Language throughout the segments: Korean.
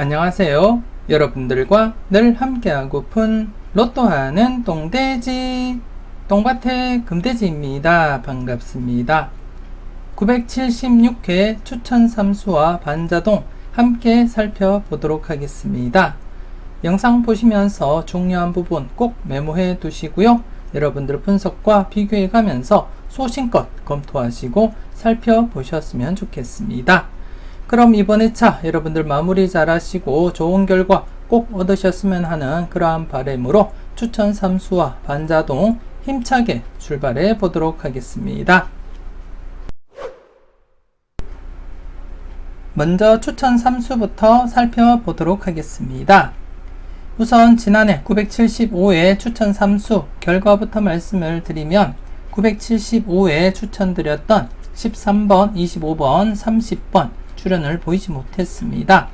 안녕하세요. 여러분들과 늘 함께하고픈 로또하는 똥돼지 똥밭의 금돼지입니다. 반갑습니다. 976회 추천 삼수와 반자동 함께 살펴보도록 하겠습니다. 영상 보시면서 중요한 부분 꼭 메모해 두시고요. 여러분들 분석과 비교해 가면서 소신껏 검토하시고 살펴보셨으면 좋겠습니다. 그럼 이번 회차 여러분들 마무리 잘 하시고 좋은 결과 꼭 얻으셨으면 하는 그러한 바람으로 추천 삼수와 반자동 힘차게 출발해 보도록 하겠습니다. 먼저 추천 삼수부터 살펴보도록 하겠습니다. 우선 지난해 975회 추천 삼수 결과부터 말씀을 드리면 975회 추천드렸던 13번, 25번, 30번 출연을 보이지 못했습니다.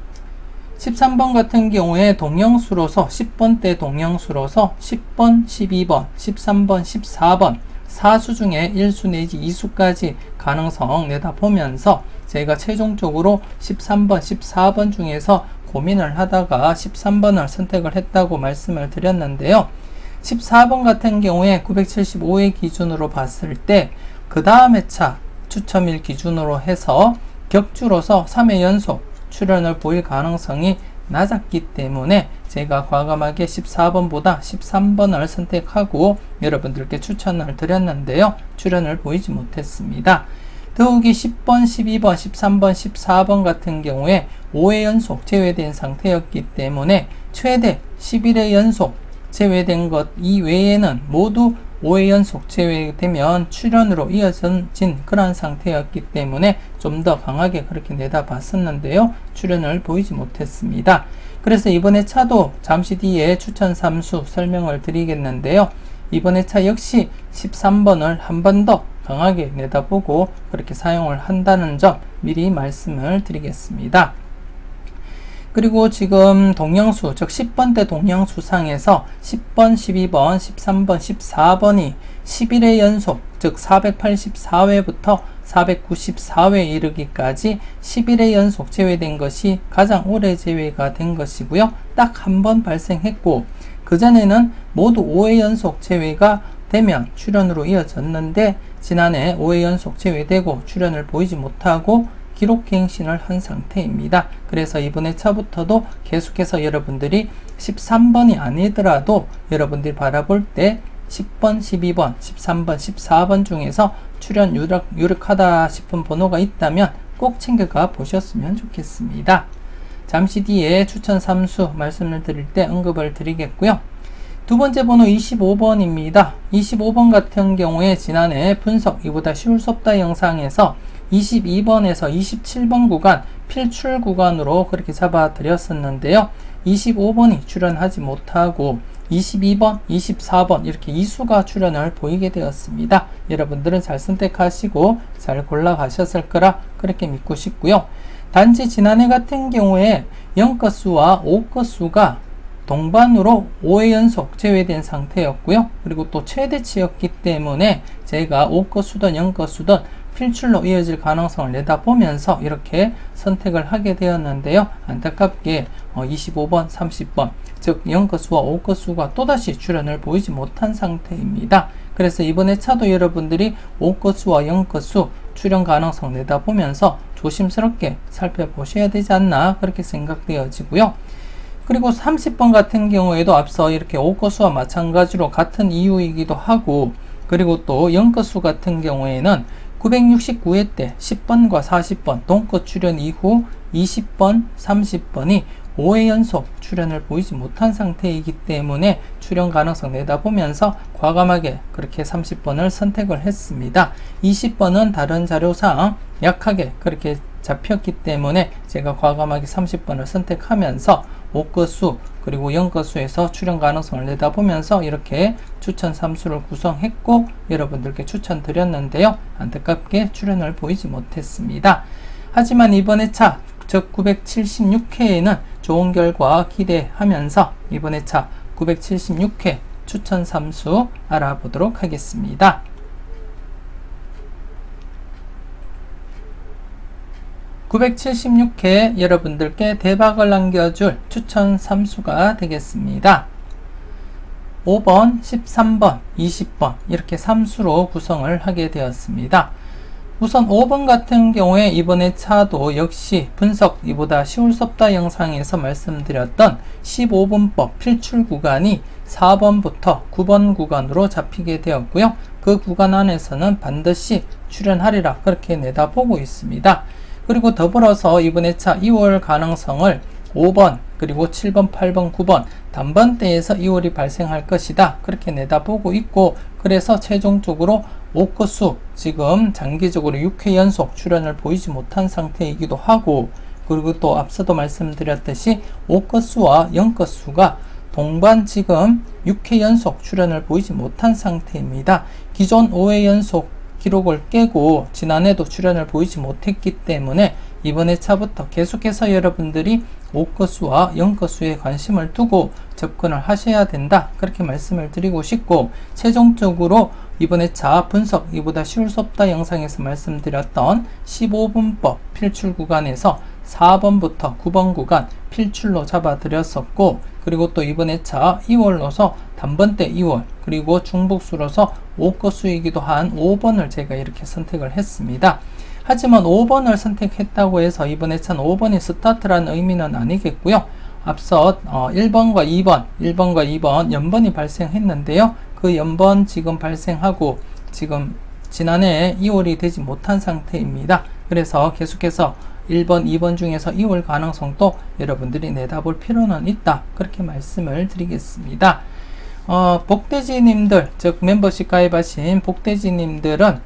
13번 같은 경우에 동영수로서 10번대 동영수로서 10번, 12번, 13번, 14번 4수 중에 1수 내지 2수까지 가능성 내다보면서 제가 최종적으로 13번, 14번 중에서 고민을 하다가 13번을 선택을 했다고 말씀을 드렸는데요. 14번 같은 경우에 975회 기준으로 봤을 때 그 다음 회차 추첨일 기준으로 해서 격주로서 3회 연속 출연을 보일 가능성이 낮았기 때문에 제가 과감하게 14번보다 13번을 선택하고 여러분들께 추천을 드렸는데요. 출연을 보이지 못했습니다. 더욱이 10번, 12번, 13번, 14번 같은 경우에 5회 연속 제외된 상태였기 때문에 최대 11회 연속 제외된 것 이외에는 모두 5회 연속 제외되면 출연으로 이어진 그런 상태였기 때문에 좀 더 강하게 그렇게 내다봤었는데요. 출연을 보이지 못했습니다. 그래서 이번에 차도 잠시 뒤에 추천 삼수 설명을 드리겠는데요. 이번에 차 역시 13번을 한 번 더 강하게 내다보고 그렇게 사용을 한다는 점 미리 말씀을 드리겠습니다. 그리고 지금 동영수, 즉 10번대 동영수상에서 10번, 12번, 13번, 14번이 11회 연속, 즉 484회부터 494회 이르기까지 11회 연속 제외된 것이 가장 오래 제외가 된 것이고요. 딱 한 번 발생했고 그전에는 모두 5회 연속 제외가 되면 출연으로 이어졌는데 지난해 5회 연속 제외되고 출연을 보이지 못하고 기록갱신을 한 상태입니다. 그래서 이번에 차부터도 계속해서 여러분들이 13번이 아니더라도 여러분들이 바라볼 때 10번, 12번, 13번, 14번 중에서 출연 유력하다 싶은 번호가 있다면 꼭 챙겨가 보셨으면 좋겠습니다. 잠시 뒤에 추천 삼수 말씀을 드릴 때 언급을 드리겠고요. 두 번째 번호 25번입니다. 25번 같은 경우에 지난해 분석 이보다 쉬울 수 없다 영상에서 22번에서 27번 구간 필출 구간으로 그렇게 잡아 드렸었는데요. 25번이 출연하지 못하고 22번, 24번 이렇게 2수가 출연을 보이게 되었습니다. 여러분들은 잘 선택하시고 잘 골라 가셨을 거라 그렇게 믿고 싶고요. 단지 지난해 같은 경우에 0건수와 5건수가 동반으로 5회 연속 제외된 상태였고요. 그리고 또 최대치였기 때문에 제가 5건수든 0건수든 필출로 이어질 가능성을 내다보면서 이렇게 선택을 하게 되었는데요. 안타깝게 25번, 30번 즉 0건수와 5건수가 또다시 출연을 보이지 못한 상태입니다. 그래서 이번에 차도 여러분들이 5건수와 0건수 출연 가능성 내다보면서 조심스럽게 살펴보셔야 되지 않나 그렇게 생각되어지고요. 그리고 30번 같은 경우에도 앞서 이렇게 5건수와 마찬가지로 같은 이유이기도 하고 그리고 또 0건수 같은 경우에는 969회 때 10번과 40번 동거 출연 이후 20번, 30번이 5회 연속 출연을 보이지 못한 상태이기 때문에 출연 가능성 내다보면서 과감하게 그렇게 30번을 선택을 했습니다. 20번은 다른 자료상 약하게 그렇게 잡혔기 때문에 제가 과감하게 30번을 선택하면서 5건수 그리고 0건수에서 출연 가능성을 내다보면서 이렇게 추천 삼수를 구성했고 여러분들께 추천드렸는데요. 안타깝게 출연을 보이지 못했습니다. 하지만 이번 회차 즉 976회에는 좋은 결과 기대하면서 이번 회차 976회 추천 삼수 알아보도록 하겠습니다. 976회 여러분들께 대박을 남겨줄 추천 3수가 되겠습니다. 5번, 13번, 20번 이렇게 3수로 구성을 하게 되었습니다. 우선 5번 같은 경우에 이번에 차도 역시 분석 이보다 쉬울 수 없다 영상에서 말씀드렸던 15분법 필출 구간이 4번부터 9번 구간으로 잡히게 되었고요. 그 구간 안에서는 반드시 출연하리라 그렇게 내다보고 있습니다. 그리고 더불어서 이번에 차 2월 가능성을 5번 그리고 7번, 8번, 9번 단번대에서 2월이 발생할 것이다 그렇게 내다보고 있고, 그래서 최종적으로 5건수 지금 장기적으로 6회 연속 출현을 보이지 못한 상태이기도 하고, 그리고 또 앞서도 말씀드렸듯이 5건수와 0건수가 동반 지금 6회 연속 출현을 보이지 못한 상태입니다. 기존 5회 연속 기록을 깨고 지난해도 출현을 보이지 못했기 때문에 이번에 차부터 계속해서 여러분들이 5건수와 0건수에 관심을 두고 접근을 하셔야 된다 그렇게 말씀을 드리고 싶고, 최종적으로 이번에 차 분석 이보다 쉬울 수 없다 영상에서 말씀드렸던 15분법 필출 구간에서 4번부터 9번 구간 필출로 잡아드렸었고, 그리고 또 이번에 차 2월로서 단번대 2월 그리고 중복수로서 5건수이기도 한 5번을 제가 이렇게 선택을 했습니다. 하지만 5번을 선택했다고 해서 이번에 차는 5번이 스타트라는 의미는 아니겠고요. 앞서 1번과 2번 연번이 발생했는데요. 그 연번 지금 발생하고 지금 지난해 2월이 되지 못한 상태입니다. 그래서 계속해서 1번, 2번 중에서 2월 가능성도 여러분들이 내다볼 필요는 있다 그렇게 말씀을 드리겠습니다. 복돼지님들, 즉 멤버십 가입하신 복돼지님들은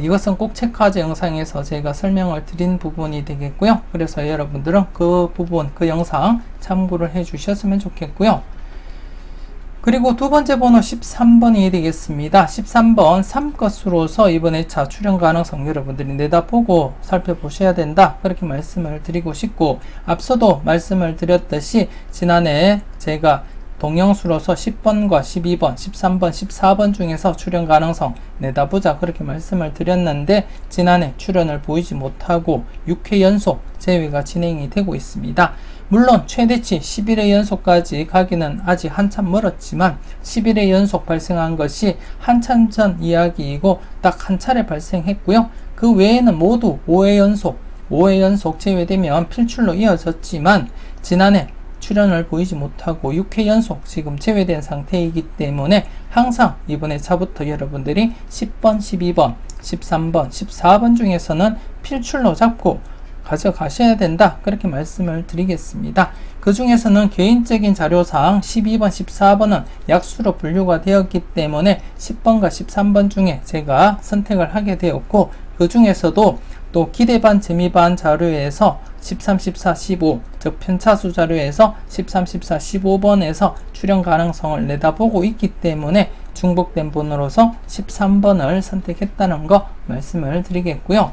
이것은 꼭 체크하자 영상에서 제가 설명을 드린 부분이 되겠고요. 그래서 여러분들은 그 부분, 그 영상 참고를 해 주셨으면 좋겠고요. 그리고 두 번째 번호 13번이 되겠습니다. 13번 3건수로서 이번에 차 출현 가능성 여러분들이 내다보고 살펴보셔야 된다 그렇게 말씀을 드리고 싶고, 앞서도 말씀을 드렸듯이 지난해 제가 동영수로서 10번과 12번, 13번, 14번 중에서 출현 가능성 내다보자 그렇게 말씀을 드렸는데 지난해 출현을 보이지 못하고 6회 연속 제외가 진행이 되고 있습니다. 물론 최대치 11회 연속까지 가기는 아직 한참 멀었지만 11회 연속 발생한 것이 한참 전 이야기이고 딱 한 차례 발생했고요. 그 외에는 모두 5회 연속 제외되면 필출로 이어졌지만 지난해 출현을 보이지 못하고 6회 연속 지금 제외된 상태이기 때문에 항상 이번에 차부터 여러분들이 10번, 12번, 13번, 14번 중에서는 필출로 잡고 가져가셔야 된다 그렇게 말씀을 드리겠습니다. 그 중에서는 개인적인 자료상 12번, 14번은 약수로 분류가 되었기 때문에 10번과 13번 중에 제가 선택을 하게 되었고, 그 중에서도 또 기대반, 재미반 자료에서 13, 14, 15, 즉 편차수 자료에서 13, 14, 15번에서 출현 가능성을 내다보고 있기 때문에 중복된 번호로서 13번을 선택했다는 거 말씀을 드리겠고요.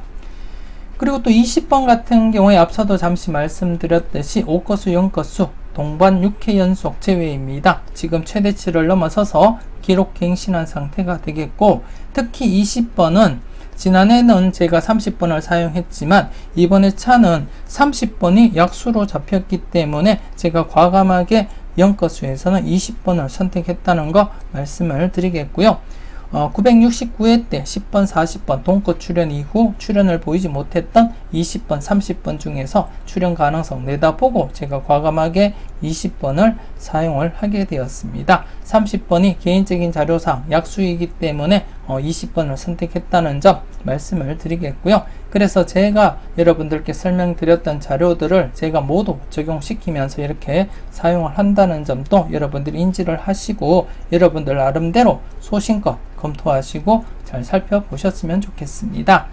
그리고 또 20번 같은 경우에 앞서도 잠시 말씀드렸듯이 5건수, 0건수 동반 6회 연속 제외입니다. 지금 최대치를 넘어서서 기록 갱신한 상태가 되겠고, 특히 20번은 지난해는 제가 30번을 사용했지만 이번에 차는 30번이 약수로 잡혔기 때문에 제가 과감하게 0건수에서는 20번을 선택했다는 거 말씀을 드리겠고요. 969회 때 10번, 40번 동거 출현 이후 출현을 보이지 못했던 20번, 30번 중에서 출현 가능성 내다보고 제가 과감하게 20번을 사용을 하게 되었습니다. 30번이 개인적인 자료상 약수이기 때문에 20번을 선택했다는 점 말씀을 드리겠고요. 그래서 제가 여러분들께 설명드렸던 자료들을 제가 모두 적용시키면서 이렇게 사용을 한다는 점도 여러분들이 인지를 하시고 여러분들 나름대로 소신껏 검토하시고 잘 살펴보셨으면 좋겠습니다.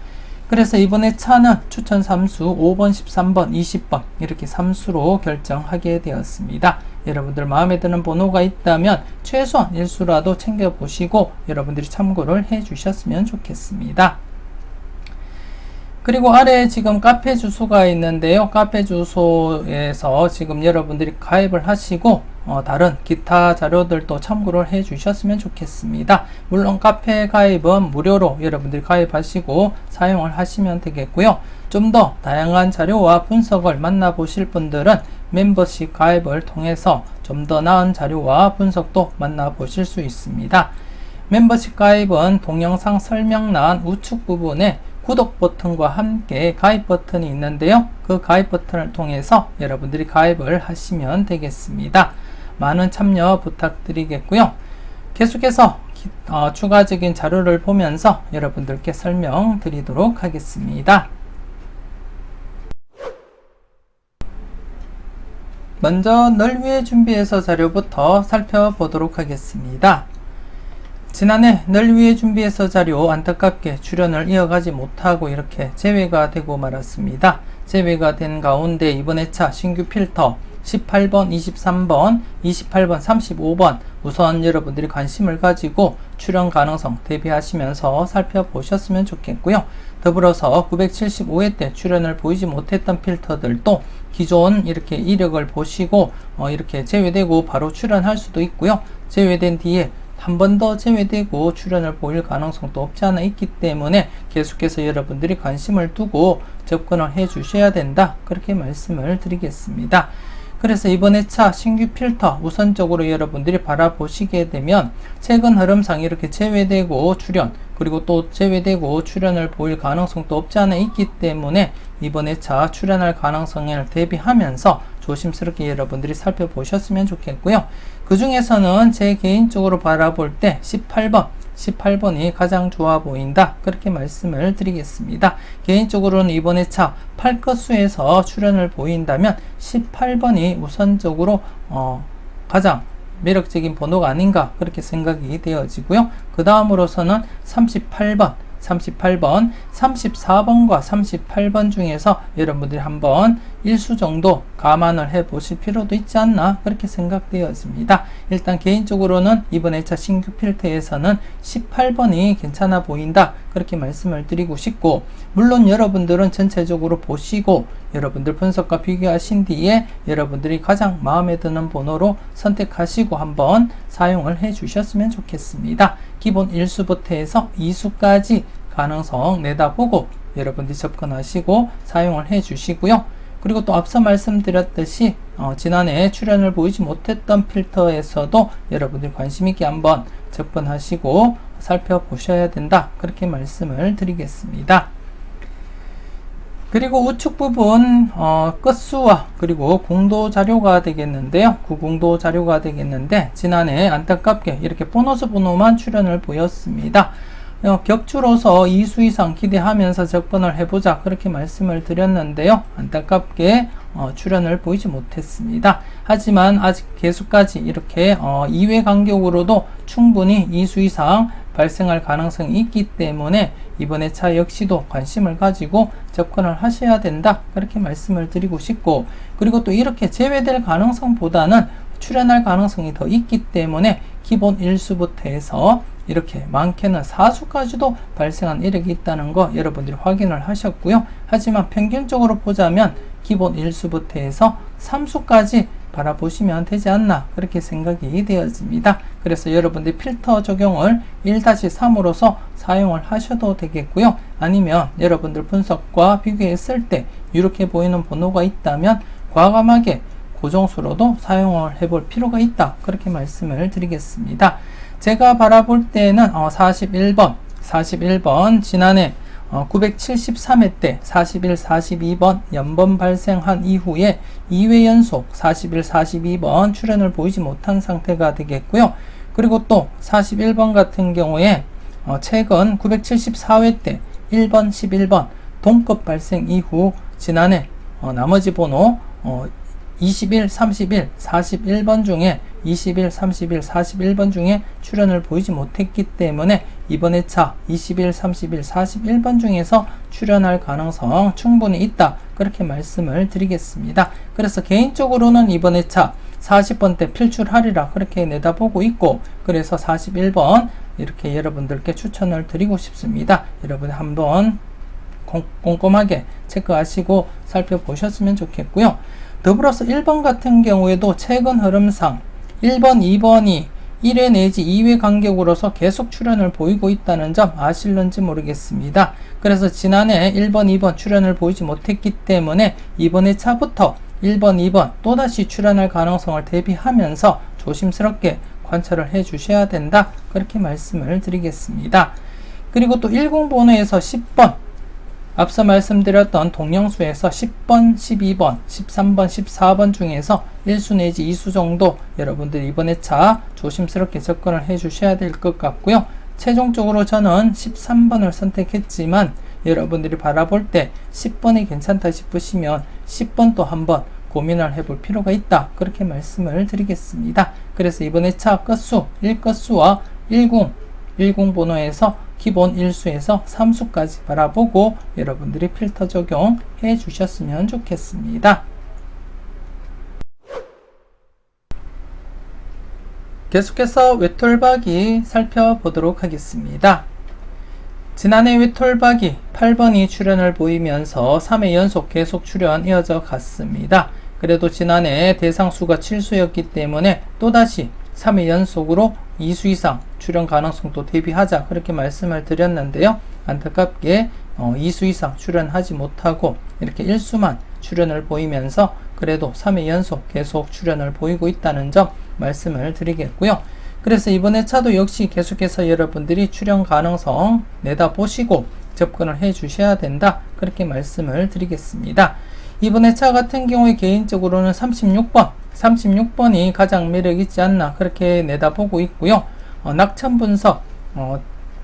그래서 이번에 차는 추천 3수 5번, 13번, 20번 이렇게 3수로 결정하게 되었습니다. 여러분들 마음에 드는 번호가 있다면 최소한 1수라도 챙겨보시고 여러분들이 참고를 해 주셨으면 좋겠습니다. 그리고 아래에 지금 카페 주소가 있는데요. 카페 주소에서 지금 여러분들이 가입을 하시고 다른 기타 자료들도 참고를 해 주셨으면 좋겠습니다. 물론 카페 가입은 무료로 여러분들이 가입하시고 사용을 하시면 되겠고요. 좀 더 다양한 자료와 분석을 만나보실 분들은 멤버십 가입을 통해서 좀 더 나은 자료와 분석도 만나보실 수 있습니다. 멤버십 가입은 동영상 설명란 우측 부분에 구독 버튼과 함께 가입 버튼이 있는데요. 그 가입 버튼을 통해서 여러분들이 가입을 하시면 되겠습니다. 많은 참여 부탁드리겠고요. 계속해서 추가적인 자료를 보면서 여러분들께 설명드리도록 하겠습니다. 먼저 널 위해 준비해서 자료부터 살펴보도록 하겠습니다. 지난해 널 위해 준비해서 자료 안타깝게 출연을 이어가지 못하고 이렇게 제외가 되고 말았습니다. 제외가 된 가운데 이번 회차 신규 필터 18번, 23번, 28번, 35번 우선 여러분들이 관심을 가지고 출연 가능성 대비하시면서 살펴보셨으면 좋겠고요. 더불어서 975회 때 출연을 보이지 못했던 필터들도 기존 이렇게 이력을 보시고 이렇게 제외되고 바로 출연할 수도 있고요. 제외된 뒤에 한 번 더 제외되고 출연을 보일 가능성도 없지 않아 있기 때문에 계속해서 여러분들이 관심을 두고 접근을 해 주셔야 된다. 그렇게 말씀을 드리겠습니다. 그래서 이번 회차 신규 필터 우선적으로 여러분들이 바라보시게 되면 최근 흐름상 이렇게 제외되고 출연 그리고 또 제외되고 출연을 보일 가능성도 없지 않아 있기 때문에 이번 회차 출연할 가능성을 대비하면서 조심스럽게 여러분들이 살펴보셨으면 좋겠고요. 그 중에서는 제 개인적으로 바라볼 때 18번이 가장 좋아 보인다. 그렇게 말씀을 드리겠습니다. 개인적으로는 이번 회차 8컷수에서 출연을 보인다면 18번이 우선적으로 가장 매력적인 번호가 아닌가 그렇게 생각이 되어지고요. 그 다음으로서는 38번, 34번과 38번 중에서 여러분들이 한번 일수 정도 감안을 해 보실 필요도 있지 않나 그렇게 생각되어집니다. 일단 개인적으로는 이번 회차 신규 필터에서는 18번이 괜찮아 보인다 그렇게 말씀을 드리고 싶고, 물론 여러분들은 전체적으로 보시고 여러분들 분석과 비교하신 뒤에 여러분들이 가장 마음에 드는 번호로 선택하시고 한번 사용을 해 주셨으면 좋겠습니다. 기본 1수부터 해서 2수까지 가능성 내다보고 여러분들이 접근하시고 사용을 해 주시고요. 그리고 또 앞서 말씀드렸듯이 지난해 출연을 보이지 못했던 필터에서도 여러분들이 관심 있게 한번 접근하시고 살펴보셔야 된다 그렇게 말씀을 드리겠습니다. 그리고 우측 부분 끝수와 그리고 공도 자료가 되겠는데요. 구공도 자료가 되겠는데 지난해 안타깝게 이렇게 보너스 번호만 출연을 보였습니다. 격주로서 2수 이상 기대하면서 접근을 해보자 그렇게 말씀을 드렸는데요. 안타깝게 출연을 보이지 못했습니다. 하지만 아직 개수까지 이렇게 2회 간격으로도 충분히 2수 이상 발생할 가능성이 있기 때문에 이번 회차 역시도 관심을 가지고 접근을 하셔야 된다 그렇게 말씀을 드리고 싶고, 그리고 또 이렇게 제외될 가능성보다는 출연할 가능성이 더 있기 때문에 기본 1수부터 해서 이렇게 많게는 4수까지도 발생한 이력이 있다는 거 여러분들이 확인을 하셨고요. 하지만 평균적으로 보자면 기본 1수부터 해서 3수까지 바라보시면 되지 않나 그렇게 생각이 되어집니다. 그래서 여러분들 필터 적용을 1-3으로서 사용을 하셔도 되겠고요. 아니면 여러분들 분석과 비교했을 때 이렇게 보이는 번호가 있다면 과감하게 고정수로도 사용을 해볼 필요가 있다 그렇게 말씀을 드리겠습니다. 제가 바라볼 때는 41번 지난해 973회 때 41, 42번 연번 발생한 이후에 2회 연속 41, 42번 출연을 보이지 못한 상태가 되겠고요. 그리고 또 41번 같은 경우에 최근 974회 때 1번, 11번 동급 발생 이후 지난해 나머지 번호 21, 31, 41번 중에 21, 31, 41번 중에 출연을 보이지 못했기 때문에 이번 회차 21, 31, 41번 중에서 출연할 가능성 충분히 있다 그렇게 말씀을 드리겠습니다. 그래서 개인적으로는 이번 회차 40번 때 필출하리라 그렇게 내다보고 있고, 그래서 41번 이렇게 여러분들께 추천을 드리고 싶습니다. 여러분 한번 꼼꼼하게 체크하시고 살펴보셨으면 좋겠고요. 더불어서 1번 같은 경우에도 최근 흐름상 1번, 2번이 1회 내지 2회 간격으로서 계속 출현을 보이고 있다는 점 아실런지 모르겠습니다. 그래서 지난해 1번, 2번 출현을 보이지 못했기 때문에 이번에 차부터 1번, 2번 또다시 출현할 가능성을 대비하면서 조심스럽게 관찰을 해 주셔야 된다. 그렇게 말씀을 드리겠습니다. 그리고 또 10번호에서 10번 앞서 말씀드렸던 동영수에서 10번, 12번, 13번, 14번 중에서 1수 내지 2수 정도 여러분들 이번에 차 조심스럽게 접근을 해 주셔야 될 것 같고요. 최종적으로 저는 13번을 선택했지만 여러분들이 바라볼 때 10번이 괜찮다 싶으시면 10번도 한번 고민을 해볼 필요가 있다. 그렇게 말씀을 드리겠습니다. 그래서 이번에 차 끝수 1끝수와 10 번호에서 기본 1수에서 3수까지 바라보고 여러분들이 필터 적용해 주셨으면 좋겠습니다. 계속해서 외톨박이 살펴보도록 하겠습니다. 지난해 외톨박이 8번이 출현을 보이면서 3회 연속 계속 출현 이어져 갔습니다. 그래도 지난해 대상수가 7수였기 때문에 또다시 3회 연속으로 2수 이상 출현 가능성도 대비하자 그렇게 말씀을 드렸는데요. 안타깝게 2수 이상 출현하지 못하고 이렇게 1수만 출현을 보이면서 그래도 3회 연속 계속 출현을 보이고 있다는 점 말씀을 드리겠고요. 그래서 이번에 차도 역시 계속해서 여러분들이 출현 가능성 내다보시고 접근을 해 주셔야 된다. 그렇게 말씀을 드리겠습니다. 이번에 차 같은 경우에 개인적으로는 36번이 가장 매력 있지 않나 그렇게 내다보고 있고요. 낙천 분석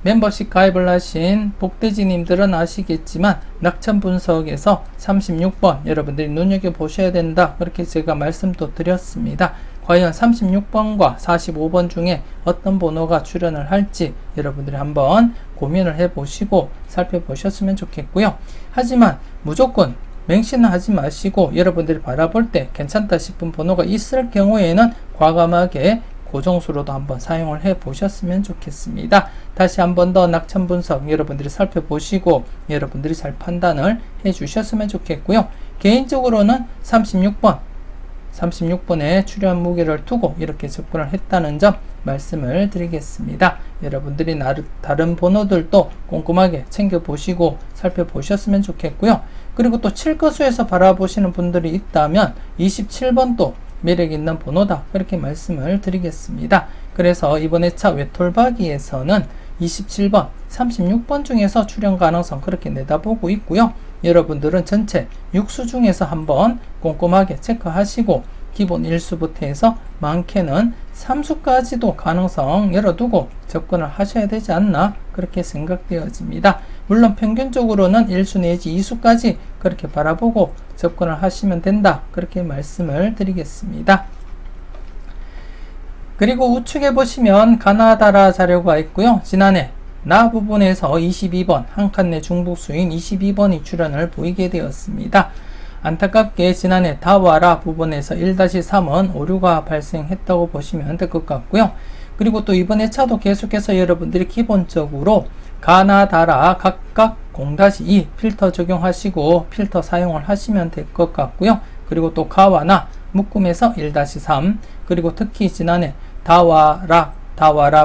멤버십 가입을 하신 복돼지님들은 아시겠지만 낙천 분석에서 36번 여러분들이 눈여겨보셔야 된다. 그렇게 제가 말씀도 드렸습니다. 과연 36번과 45번 중에 어떤 번호가 출현을 할지 여러분들이 한번 고민을 해보시고 살펴보셨으면 좋겠고요. 하지만 무조건 맹신은 하지 마시고 여러분들이 바라볼 때 괜찮다 싶은 번호가 있을 경우에는 과감하게 고정수로도 한번 사용을 해 보셨으면 좋겠습니다. 다시 한번 더 낙천 분석 여러분들이 살펴보시고 여러분들이 잘 판단을 해 주셨으면 좋겠고요. 개인적으로는 36번에 출현 무게를 두고 이렇게 접근을 했다는 점 말씀을 드리겠습니다. 여러분들이 다른 번호들도 꼼꼼하게 챙겨보시고 살펴보셨으면 좋겠고요. 그리고 또 7거수에서 바라보시는 분들이 있다면 27번도 매력있는 번호다. 그렇게 말씀을 드리겠습니다. 그래서 이번에 차 외톨박이에서는 27번, 36번 중에서 출현 가능성 그렇게 내다보고 있고요. 여러분들은 전체 6수 중에서 한번 꼼꼼하게 체크하시고 기본 1수부터 해서 많게는 3수까지도 가능성 열어두고 접근을 하셔야 되지 않나 그렇게 생각되어집니다. 물론 평균적으로는 1수 내지 2수까지 그렇게 바라보고 접근을 하시면 된다. 그렇게 말씀을 드리겠습니다. 그리고 우측에 보시면 가나다라 자료가 있고요. 지난해 나 부분에서 22번 한 칸 내 중복수인 22번이 출현을 보이게 되었습니다. 안타깝게 지난해 다와라 부분에서 1-3은 오류가 발생했다고 보시면 될 것 같고요. 그리고 또 이번에 차도 계속해서 여러분들이 기본적으로 가나다라 각각 0-2 필터 적용하시고 필터 사용을 하시면 될 것 같고요. 그리고 또 가와나 묶음에서 1-3 그리고 특히 지난해 다와라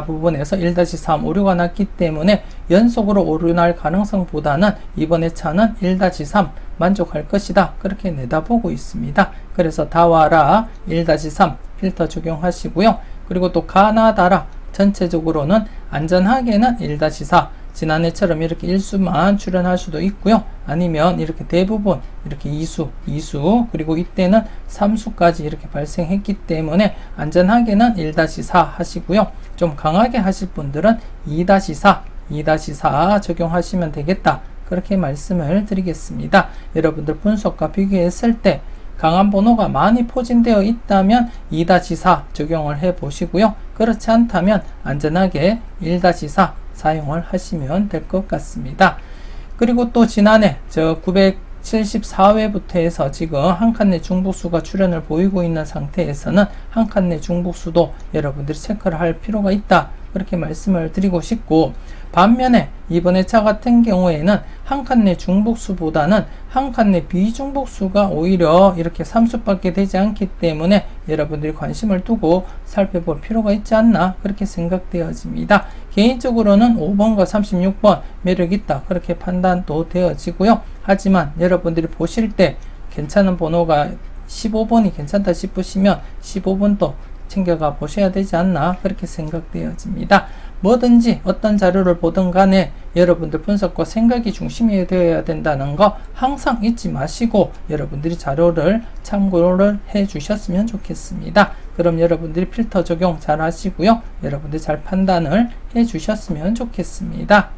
부분에서 1-3 오류가 났기 때문에 연속으로 오류 날 가능성보다는 이번에 차는 1-3 만족할 것이다. 그렇게 내다보고 있습니다. 그래서 다와라 1-3 필터 적용하시고요. 그리고 또 가나다라 전체적으로는 안전하게는 1-4 지난해처럼 이렇게 1수만 출현할 수도 있고요. 아니면 이렇게 대부분 이렇게 2수 그리고 이때는 3수까지 이렇게 발생했기 때문에 안전하게는 1-4 하시고요. 좀 강하게 하실 분들은 2-4 적용하시면 되겠다. 그렇게 말씀을 드리겠습니다. 여러분들 분석과 비교했을 때 강한 번호가 많이 포진되어 있다면 2-4 적용을 해 보시고요. 그렇지 않다면 안전하게 1-4 사용을 하시면 될 것 같습니다. 그리고 또 지난해 974회부터 해서 지금 한 칸 내 중복수가 출현을 보이고 있는 상태에서는 한 칸 내 중복수도 여러분들이 체크를 할 필요가 있다. 그렇게 말씀을 드리고 싶고, 반면에 이번에 차 같은 경우에는 한 칸 내 중복수보다는 한 칸 내 비중복수가 오히려 이렇게 3수밖에 되지 않기 때문에 여러분들이 관심을 두고 살펴볼 필요가 있지 않나 그렇게 생각되어집니다. 개인적으로는 5번과 36번 매력있다 그렇게 판단도 되어지고요. 하지만 여러분들이 보실 때 괜찮은 번호가 15번이 괜찮다 싶으시면 15번도 챙겨가 보셔야 되지 않나 그렇게 생각되어집니다. 뭐든지 어떤 자료를 보든 간에 여러분들 분석과 생각이 중심이 되어야 된다는 거 항상 잊지 마시고 여러분들이 자료를 참고를 해 주셨으면 좋겠습니다. 그럼 여러분들이 필터 적용 잘 하시고요. 여러분들이 잘 판단을 해 주셨으면 좋겠습니다.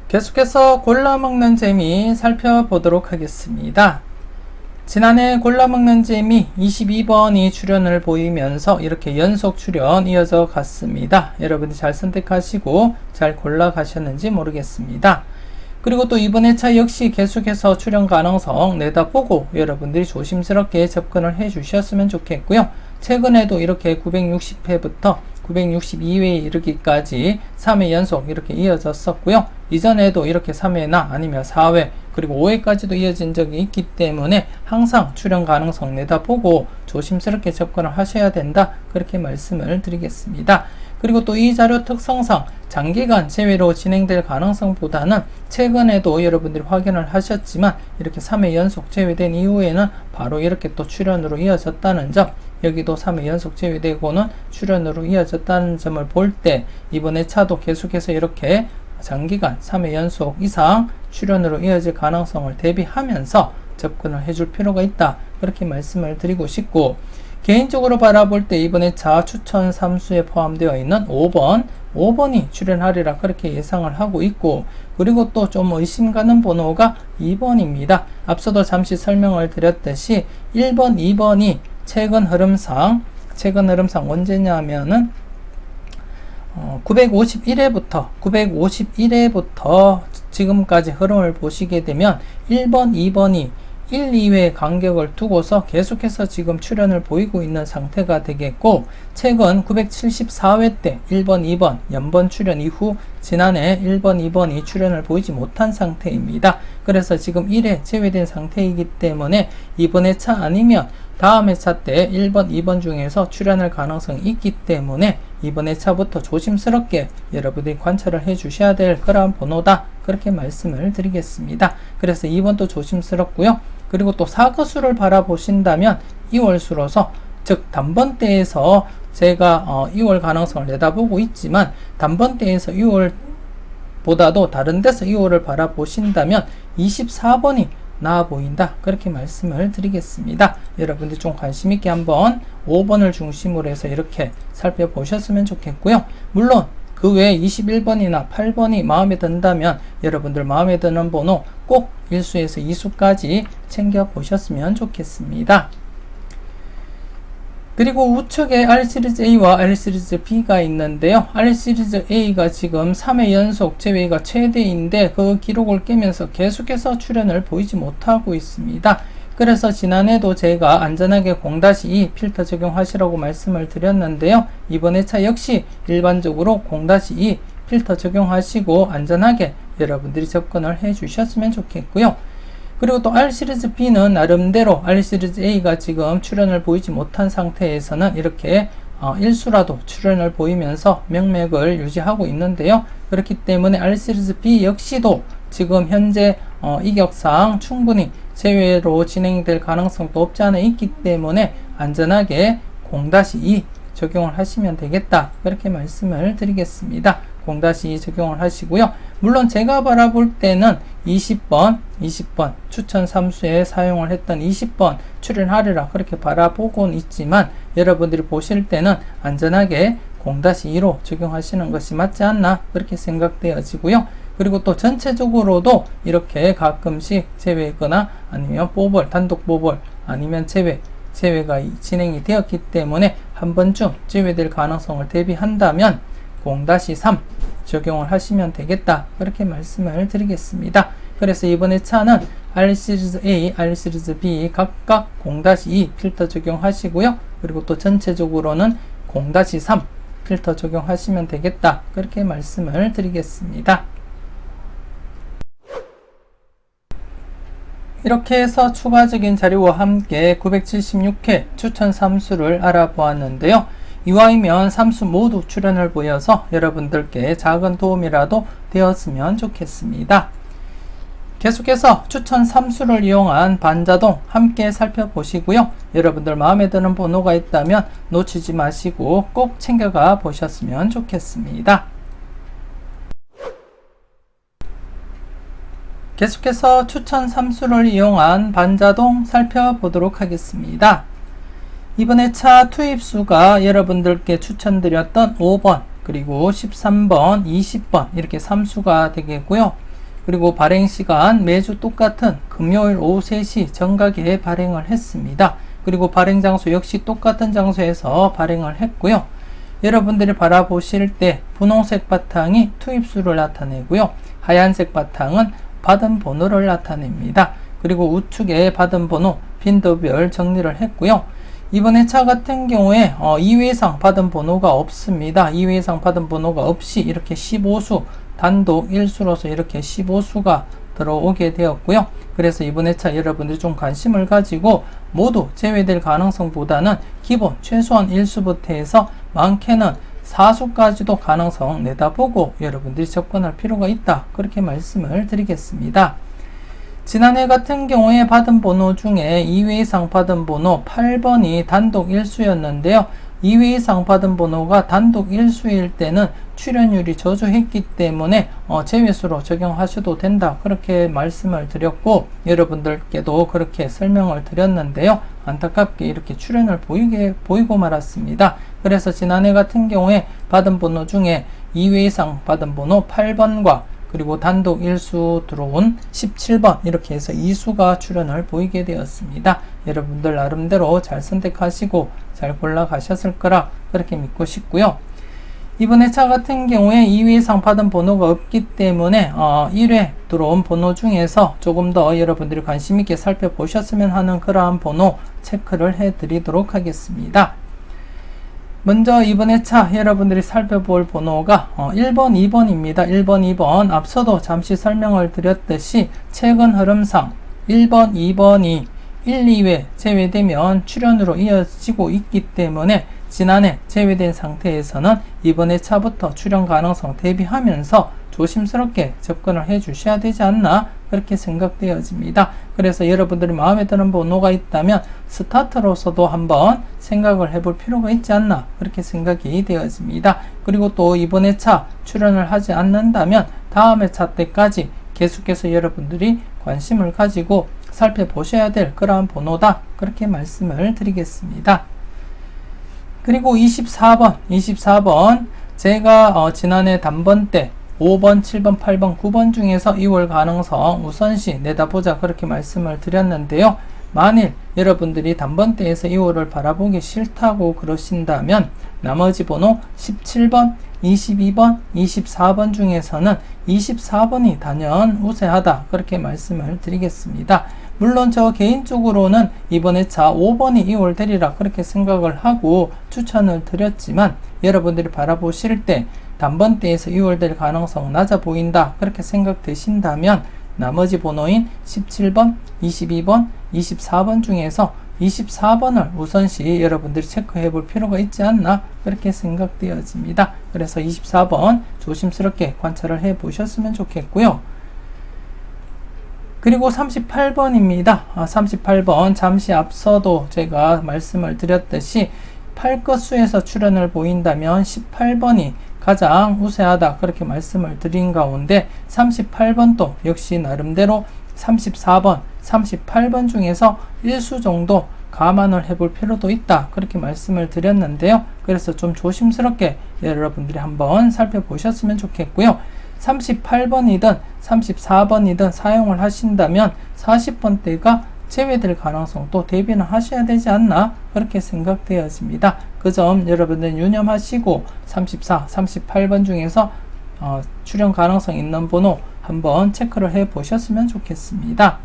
계속해서 골라먹는 재미 살펴보도록 하겠습니다. 지난해 골라먹는 재미 22번이 출연을 보이면서 이렇게 연속 출연 이어져 갔습니다. 여러분들 잘 선택하시고 잘 골라 가셨는지 모르겠습니다. 그리고 또 이번 회차 역시 계속해서 출연 가능성 내다보고 여러분들이 조심스럽게 접근을 해 주셨으면 좋겠고요. 최근에도 이렇게 960회부터 962회에 이르기까지 3회 연속 이렇게 이어졌었고요. 이전에도 이렇게 3회나 아니면 4회 그리고 5회까지도 이어진 적이 있기 때문에 항상 출연 가능성 내다보고 조심스럽게 접근을 하셔야 된다 그렇게 말씀을 드리겠습니다. 그리고 또 이 자료 특성상 장기간 제외로 진행될 가능성보다는 최근에도 여러분들이 확인을 하셨지만 이렇게 3회 연속 제외된 이후에는 바로 이렇게 또 출연으로 이어졌다는 점, 여기도 3회 연속 제외되고는 출연으로 이어졌다는 점을 볼 때 이번 회차도 계속해서 이렇게 장기간 3회 연속 이상 출연으로 이어질 가능성을 대비하면서 접근을 해줄 필요가 있다 그렇게 말씀을 드리고 싶고, 개인적으로 바라볼 때 이번 회차 추천 3수에 포함되어 있는 5번이 출연하리라 그렇게 예상을 하고 있고, 그리고 또 좀 의심 가는 번호가 2번입니다. 앞서도 잠시 설명을 드렸듯이 1번, 2번이 최근 흐름상 언제냐면은 951회부터 지금까지 흐름을 보시게 되면 1번, 2번이 1, 2회 간격을 두고서 계속해서 지금 출현을 보이고 있는 상태가 되겠고, 최근 974회 때 1번, 2번 연번 출현 이후 지난해 1번, 2번이 출현을 보이지 못한 상태입니다. 그래서 지금 1회 제외된 상태이기 때문에 이번 회차 아니면 다음 회차 때 1번, 2번 중에서 출현할 가능성이 있기 때문에 이번 회차부터 조심스럽게 여러분들이 관찰을 해 주셔야 될 그러한 번호다 그렇게 말씀을 드리겠습니다. 그래서 2번도 조심스럽고요. 그리고 또 사거수를 바라보신다면 2월수로서, 즉 단번대에서 제가 2월 가능성을 내다보고 있지만 단번대에서 2월보다도 다른 데서 2월을 바라보신다면 24번이 나아 보인다 그렇게 말씀을 드리겠습니다. 여러분들 좀 관심 있게 한번 5번을 중심으로 해서 이렇게 살펴보셨으면 좋겠고요. 물론 그 외에 21번이나 8번이 마음에 든다면 여러분들 마음에 드는 번호 꼭 1수에서 2수까지 챙겨 보셨으면 좋겠습니다. 그리고 우측에 R시리즈 A와 R시리즈 B가 있는데요. R시리즈 A가 지금 3회 연속 제외가 최대인데 그 기록을 깨면서 계속해서 출현을 보이지 못하고 있습니다. 그래서 지난해도 제가 안전하게 0-2 필터 적용하시라고 말씀을 드렸는데요. 이번 회차 역시 일반적으로 0-2 필터 적용하시고 안전하게 여러분들이 접근을 해 주셨으면 좋겠고요. 그리고 또 R시리즈 B는 나름대로 R시리즈 A가 지금 출현을 보이지 못한 상태에서는 이렇게 1수라도 출현을 보이면서 명맥을 유지하고 있는데요. 그렇기 때문에 R시리즈 B 역시도 지금 현재 이격상 충분히 제외로 진행될 가능성도 없지 않아 있기 때문에 안전하게 0-2 적용을 하시면 되겠다 그렇게 말씀을 드리겠습니다. 0-2 적용을 하시고요. 물론 제가 바라볼 때는 20번 추천 3수에 사용을 했던 20번 출연하리라 그렇게 바라보곤 있지만 여러분들이 보실 때는 안전하게 0-2로 적용하시는 것이 맞지 않나 그렇게 생각되어지고요. 그리고 또 전체적으로도 이렇게 가끔씩 제외거나 아니면 단독 보벌 아니면 제외가 진행이 되었기 때문에 한 번쯤 제외될 가능성을 대비한다면 0-3 적용을 하시면 되겠다 그렇게 말씀을 드리겠습니다. 그래서 이번 회차는 R시리즈 A, R시리즈 B 각각 0-2 필터 적용하시고요. 그리고 또 전체적으로는 0-3 필터 적용하시면 되겠다 그렇게 말씀을 드리겠습니다. 이렇게 해서 추가적인 자료와 함께 976회 추천 삼수를 알아보았는데요. 이와이면 삼수 모두 출연을 보여서 여러분들께 작은 도움이라도 되었으면 좋겠습니다. 계속해서 추천 삼수를 이용한 반자동 함께 살펴보시고요. 여러분들 마음에 드는 번호가 있다면 놓치지 마시고 꼭 챙겨가 보셨으면 좋겠습니다. 계속해서 추천 삼수를 이용한 반자동 살펴보도록 하겠습니다. 이번에 차 투입수가 여러분들께 추천드렸던 5번 그리고 13번, 20번 이렇게 삼수가 되겠고요. 그리고 발행시간 매주 똑같은 금요일 오후 3시 정각에 발행을 했습니다. 그리고 발행장소 역시 똑같은 장소에서 발행을 했고요. 여러분들이 바라보실 때 분홍색 바탕이 투입수를 나타내고요. 하얀색 바탕은 받은 번호를 나타냅니다. 그리고 우측에 받은 번호 빈도별 정리를 했고요. 이번에 차 같은 경우에 2회 이상 받은 번호가 없습니다. 2회 이상 받은 번호가 없이 이렇게 15수 단독 1수로서 이렇게 15수가 들어오게 되었고요. 그래서 이번에 차 여러분들이 좀 관심을 가지고 모두 제외될 가능성보다는 기본 최소한 1수부터 해서 많게는 4수까지도 가능성 내다보고 여러분들이 접근할 필요가 있다. 그렇게 말씀을 드리겠습니다. 지난해 같은 경우에 받은 번호 중에 2회 이상 받은 번호 8번이 단독 1수였는데요. 2회 이상 받은 번호가 단독 1수일 때는 출연율이 저조했기 때문에 제외수로 적용하셔도 된다. 그렇게 말씀을 드렸고 여러분들께도 그렇게 설명을 드렸는데요. 안타깝게 이렇게 출연을 보이고 말았습니다. 그래서 지난해 같은 경우에 받은 번호 중에 2회 이상 받은 번호 8번과 그리고 단독 1수 들어온 17번 이렇게 해서 2수가 출연을 보이게 되었습니다. 여러분들 나름대로 잘 선택하시고 잘 골라가셨을 거라 그렇게 믿고 싶고요. 이번에 차 같은 경우에 2회 이상 받은 번호가 없기 때문에 1회 들어온 번호 중에서 조금 더 여러분들이 관심 있게 살펴보셨으면 하는 그러한 번호 체크를 해드리도록 하겠습니다. 먼저 이번에 차 여러분들이 살펴볼 번호가 1번, 2번입니다. 1번, 2번 앞서도 잠시 설명을 드렸듯이 최근 흐름상 1번, 2번이 1, 2회 제외되면 출연으로 이어지고 있기 때문에 지난해 제외된 상태에서는 이번에 차부터 출연 가능성 대비하면서 조심스럽게 접근을 해 주셔야 되지 않나 그렇게 생각되어집니다. 그래서 여러분들이 마음에 드는 번호가 있다면 스타트로서도 한번 생각을 해볼 필요가 있지 않나 그렇게 생각이 되어집니다. 그리고 또 이번에 차 출연을 하지 않는다면 다음에 차 때까지 계속해서 여러분들이 관심을 가지고 살펴보셔야 될 그러한 번호다 그렇게 말씀을 드리겠습니다. 그리고 24번 제가 지난해 단번 때 5번, 7번, 8번, 9번 중에서 2월 가능성 우선시 내다보자 그렇게 말씀을 드렸는데요. 만일 여러분들이 단번대에서 2월을 바라보기 싫다고 그러신다면 나머지 번호 17번, 22번, 24번 중에서는 24번이 단연 우세하다 그렇게 말씀을 드리겠습니다. 물론 저 개인적으로는 이번에 차 5번이 2월 되리라 그렇게 생각을 하고 추천을 드렸지만 여러분들이 바라보실 때 단번대에서 2월 될 가능성 낮아 보인다 그렇게 생각되신다면 나머지 번호인 17번, 22번, 24번 중에서 24번을 우선시 여러분들이 체크해 볼 필요가 있지 않나 그렇게 생각되어집니다. 그래서 24번 조심스럽게 관찰을 해 보셨으면 좋겠고요. 그리고 38번입니다. 38번 잠시 앞서도 제가 말씀을 드렸듯이 8끝수에서 출연을 보인다면 18번이 가장 우세하다 그렇게 말씀을 드린 가운데 38번도 역시 나름대로 34번, 38번 중에서 1수 정도 감안을 해볼 필요도 있다 그렇게 말씀을 드렸는데요. 그래서 좀 조심스럽게 여러분들이 한번 살펴보셨으면 좋겠고요. 38번이든 34번이든 사용을 하신다면 40번대가 제외될 가능성도 대비는 하셔야 되지 않나 그렇게 생각되어집니다. 그 점 여러분들 유념하시고 34, 38번 중에서 출연 가능성 있는 번호 한번 체크를 해 보셨으면 좋겠습니다.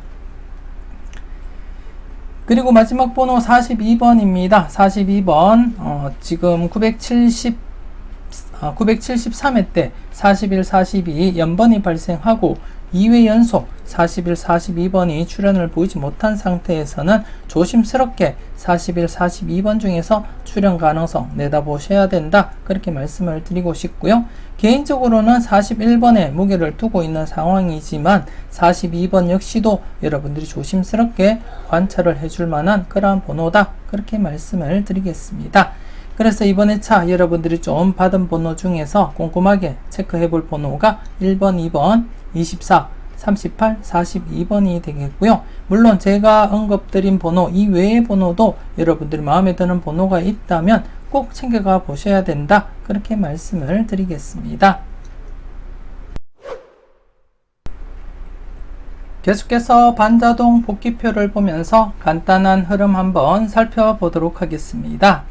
그리고 마지막 번호 42번입니다. 42번 지금 973회 때 41, 42 연번이 발생하고 2회 연속 41, 42번이 출현을 보이지 못한 상태에서는 조심스럽게 41, 42번 중에서 출현 가능성 내다보셔야 된다. 그렇게 말씀을 드리고 싶고요. 개인적으로는 41번에 무게를 두고 있는 상황이지만 42번 역시도 여러분들이 조심스럽게 관찰을 해줄 만한 그러한 번호다. 그렇게 말씀을 드리겠습니다. 그래서 이번에 차 여러분들이 좀 받은 번호 중에서 꼼꼼하게 체크해 볼 번호가 1번, 2번, 24, 38, 42번이 되겠고요. 물론 제가 언급드린 번호 이외의 번호도 여러분들이 마음에 드는 번호가 있다면 꼭 챙겨가 보셔야 된다. 그렇게 말씀을 드리겠습니다. 계속해서 반자동 복귀표를 보면서 간단한 흐름 한번 살펴보도록 하겠습니다.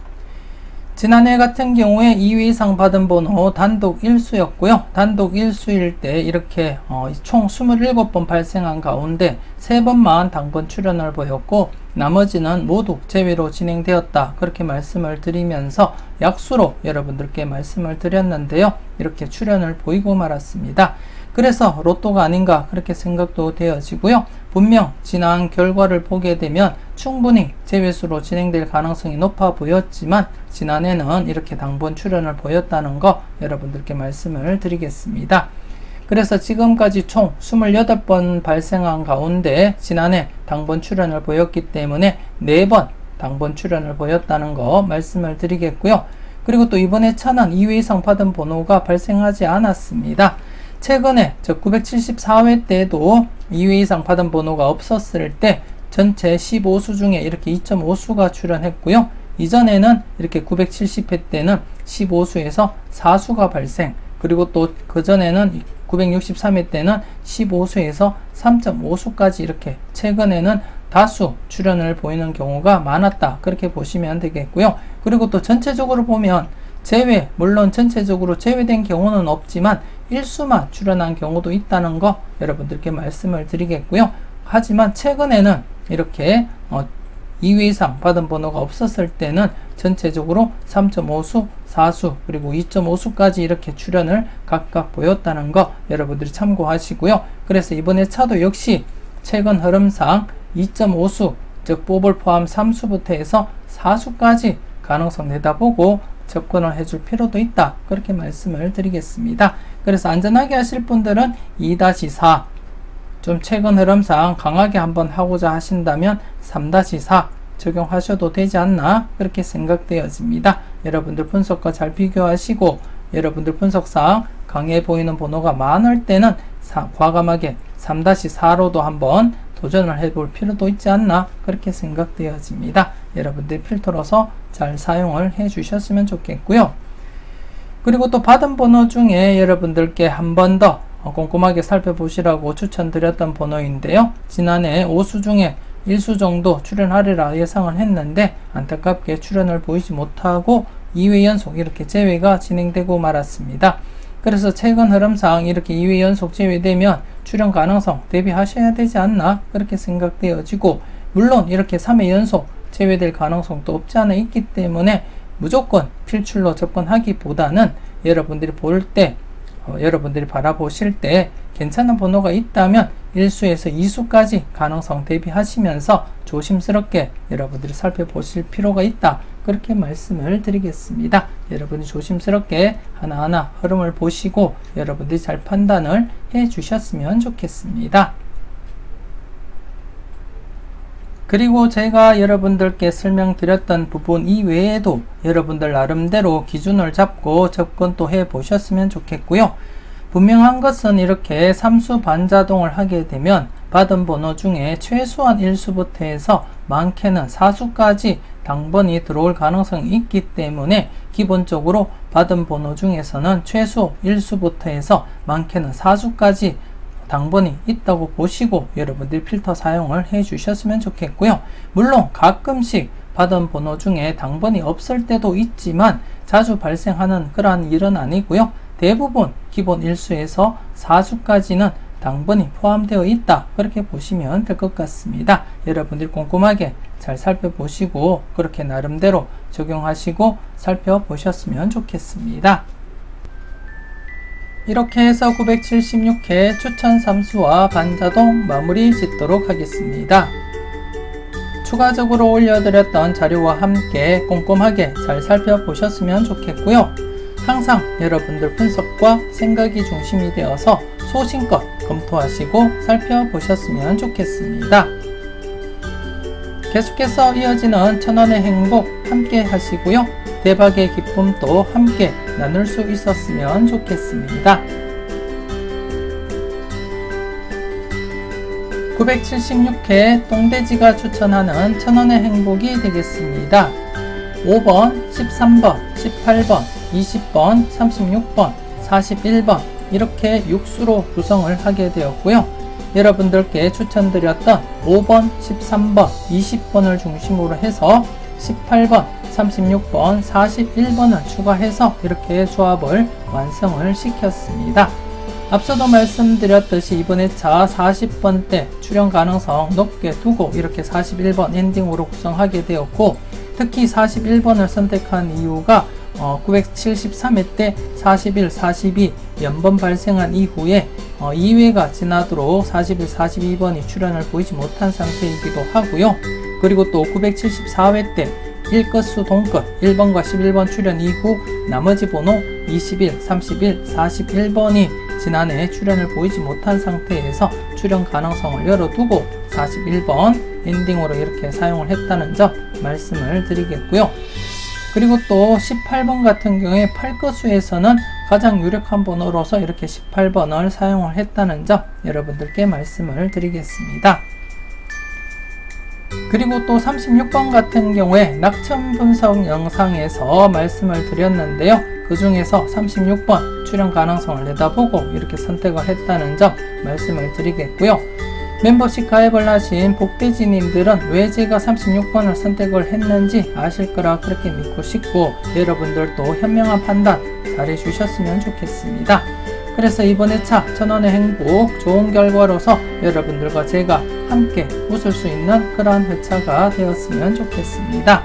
지난해 같은 경우에 2회 이상 받은 번호 단독 1수였고요. 단독 1수일 때 이렇게 총 27번 발생한 가운데 3번만 당번 출현을 보였고 나머지는 모두 제외로 진행되었다. 그렇게 말씀을 드리면서 약수로 여러분들께 말씀을 드렸는데요. 이렇게 출현을 보이고 말았습니다. 그래서 로또가 아닌가 그렇게 생각도 되어지고요. 분명 지난 결과를 보게 되면 충분히 제외수로 진행될 가능성이 높아 보였지만 지난해는 이렇게 당번 출현을 보였다는 거 여러분들께 말씀을 드리겠습니다. 그래서 지금까지 총 28번 발생한 가운데 지난해 당번 출현을 보였기 때문에 4번 당번 출현을 보였다는 거 말씀을 드리겠고요. 그리고 또 이번에 차는 2회 이상 받은 번호가 발생하지 않았습니다. 최근에 974회 때도 2회 이상 받은 번호가 없었을 때 전체 15수 중에 이렇게 2.5수가 출현했고요. 이전에는 이렇게 970회 때는 15수에서 4수가 발생, 그리고 또 그전에는 963회 때는 15수에서 3.5수까지 이렇게 최근에는 다수 출현을 보이는 경우가 많았다. 그렇게 보시면 되겠고요. 그리고 또 전체적으로 보면 제외, 물론 전체적으로 제외된 경우는 없지만 1수만 출현한 경우도 있다는 거 여러분들께 말씀을 드리겠고요. 하지만 최근에는 이렇게 2회 이상 받은 번호가 없었을 때는 전체적으로 3.5수, 4수, 그리고 2.5수까지 이렇게 출현을 각각 보였다는 거 여러분들이 참고하시고요. 그래서 이번에 차도 역시 최근 흐름상 2.5수, 즉 뽑을 포함 3수부터 해서 4수까지 가능성 내다보고 접근을 해줄 필요도 있다. 그렇게 말씀을 드리겠습니다. 그래서 안전하게 하실 분들은 2-4 좀 최근 흐름상 강하게 한번 하고자 하신다면 3-4 적용하셔도 되지 않나 그렇게 생각되어집니다. 여러분들 분석과 잘 비교하시고 여러분들 분석상 강해 보이는 번호가 많을 때는 과감하게 3-4로도 한번 도전을 해볼 필요도 있지 않나 그렇게 생각되어집니다. 여러분들 필터로서 잘 사용을 해 주셨으면 좋겠고요. 그리고 또 받은 번호 중에 여러분들께 한 번 더 꼼꼼하게 살펴보시라고 추천드렸던 번호인데요. 지난해 5수 중에 1수 정도 출연하리라 예상을 했는데 안타깝게 출연을 보이지 못하고 2회 연속 이렇게 제외가 진행되고 말았습니다. 그래서 최근 흐름상 이렇게 2회 연속 제외되면 출연 가능성 대비하셔야 되지 않나 그렇게 생각되어지고, 물론 이렇게 3회 연속 제외될 가능성도 없지 않아 있기 때문에 무조건 필출로 접근하기보다는 여러분들이 볼 때 여러분들이 바라보실 때 괜찮은 번호가 있다면 1수에서 2수까지 가능성 대비하시면서 조심스럽게 여러분들이 살펴보실 필요가 있다. 그렇게 말씀을 드리겠습니다. 여러분이 조심스럽게 하나하나 흐름을 보시고 여러분들이 잘 판단을 해 주셨으면 좋겠습니다. 그리고 제가 여러분들께 설명드렸던 부분 이외에도 여러분들 나름대로 기준을 잡고 접근도 해 보셨으면 좋겠고요. 분명한 것은 이렇게 3수 반자동을 하게 되면 받은 번호 중에 최소한 1수부터 해서 많게는 4수까지 당번이 들어올 가능성이 있기 때문에 기본적으로 받은 번호 중에서는 최소 1수부터 해서 많게는 4수까지 당번이 있다고 보시고 여러분들이 필터 사용을 해 주셨으면 좋겠고요. 물론 가끔씩 받은 번호 중에 당번이 없을 때도 있지만 자주 발생하는 그러한 일은 아니고요. 대부분 기본 1수에서 4수까지는 당번이 포함되어 있다. 그렇게 보시면 될 것 같습니다. 여러분들이 꼼꼼하게 잘 살펴보시고 그렇게 나름대로 적용하시고 살펴보셨으면 좋겠습니다. 이렇게 해서 976회 추천 3수와 반자동 마무리 짓도록 하겠습니다. 추가적으로 올려드렸던 자료와 함께 꼼꼼하게 잘 살펴보셨으면 좋겠고요. 항상 여러분들 분석과 생각이 중심이 되어서 소신껏 검토하시고 살펴보셨으면 좋겠습니다. 계속해서 이어지는 천원의 행복 함께 하시고요. 대박의 기쁨도 함께 나눌 수 있었으면 좋겠습니다. 976회 똥돼지가 추천하는 천원의 행복이 되겠습니다. 5번, 13번, 18번, 20번, 36번, 41번 이렇게 6수로 구성을 하게 되었고요. 여러분들께 추천드렸던 5번, 13번, 20번을 중심으로 해서 18번, 36번, 41번을 추가해서 이렇게 조합을 완성을 시켰습니다. 앞서도 말씀드렸듯이 이번 회차 40번 때 출연 가능성 높게 두고 이렇게 41번 엔딩으로 구성하게 되었고, 특히 41번을 선택한 이유가 973회 때 41, 42 연번 발생한 이후에 2회가 지나도록 41, 42번이 출연을 보이지 못한 상태이기도 하고요. 그리고 또 974회 때 1끝수 동끝 1번과 11번 출연 이후 나머지 번호 21, 31, 41번이 지난해 출연을 보이지 못한 상태에서 출연 가능성을 열어두고 41번 엔딩으로 이렇게 사용을 했다는 점 말씀을 드리겠고요. 그리고 또 18번 같은 경우에 8끝수에서는 가장 유력한 번호로서 이렇게 18번을 사용을 했다는 점 여러분들께 말씀을 드리겠습니다. 그리고 또 36번 같은 경우에 낙천 분석 영상에서 말씀을 드렸는데요. 그 중에서 36번 출연 가능성을 내다보고 이렇게 선택을 했다는 점 말씀을 드리겠고요. 멤버십 가입을 하신 복돼지님들은 왜 제가 36번을 선택을 했는지 아실 거라 그렇게 믿고 싶고, 여러분들도 현명한 판단 잘 해주셨으면 좋겠습니다. 그래서 이번 회차 천원의 행복 좋은 결과로서 여러분들과 제가 함께 웃을 수 있는 그런 회차가 되었으면 좋겠습니다.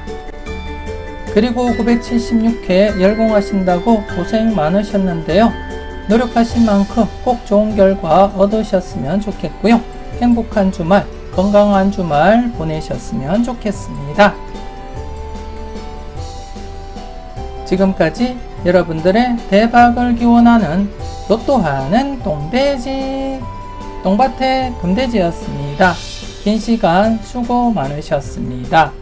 그리고 976회 열공하신다고 고생 많으셨는데요. 노력하신 만큼 꼭 좋은 결과 얻으셨으면 좋겠고요. 행복한 주말, 건강한 주말 보내셨으면 좋겠습니다. 지금까지 여러분들의 대박을 기원하는 로또하는 똥돼지, 똥밭의 금돼지였습니다. 긴 시간 수고 많으셨습니다.